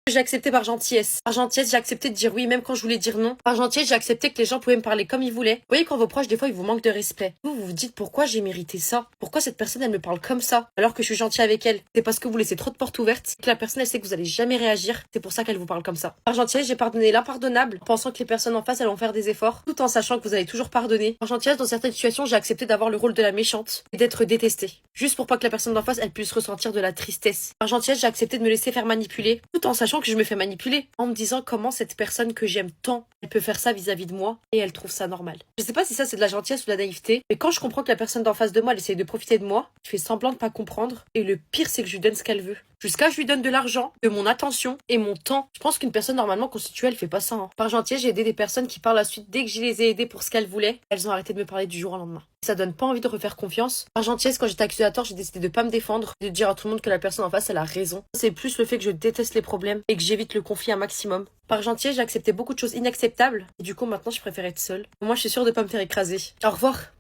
J'ai accepté par gentillesse. Par gentillesse, j'ai accepté de dire oui, même quand je voulais dire non. Par gentillesse, j'ai accepté que les gens pouvaient me parler comme ils voulaient. Vous voyez, quand vos proches, des fois, ils vous manquent de respect. Vous vous dites pourquoi j'ai mérité ça? Pourquoi cette personne, elle me parle comme ça? Alors que je suis gentil avec elle. C'est parce que vous laissez trop de portes ouvertes, que la personne, elle sait que vous allez jamais réagir. C'est pour ça qu'elle vous parle comme ça. Par gentillesse, j'ai pardonné l'impardonnable, en pensant que les personnes en face, elles vont faire des efforts, tout en sachant que vous allez toujours pardonner. Par gentillesse, dans certaines situations, j'ai accepté d'avoir le rôle de la méchante et d'être détestée. Juste pour pas que la personne d'en face, elle puisse ressentir de la tristesse. Par gentillesse, j'ai accepté de me laisser faire manipuler, tout en sachant que je me fais manipuler, en me disant comment cette personne que j'aime tant, elle peut faire ça vis-à-vis de moi et elle trouve ça normal. Je sais pas si ça c'est de la gentillesse ou de la naïveté, mais quand je comprends que la personne d'en face de moi, elle essaye de profiter de moi, je fais semblant de pas comprendre et le pire c'est que je lui donne ce qu'elle veut. Jusqu'à je lui donne de l'argent, de mon attention et mon temps. Je pense qu'une personne normalement constituée, elle fait pas ça. Par gentillesse, j'ai aidé des personnes qui par la suite, dès que je les ai aidées pour ce qu'elles voulaient, elles ont arrêté de me parler du jour au lendemain. Ça donne pas envie de refaire confiance. Par gentillesse, quand j'étais accusée à tort, j'ai décidé de pas me défendre, de dire à tout le monde que la personne en face, elle a raison. C'est plus le fait que je déteste les problèmes et que j'évite le conflit un maximum. Par gentillesse, j'ai accepté beaucoup de choses inacceptables et du coup maintenant je préfère être seule. Moi je suis sûre de pas me faire écraser. Au revoir.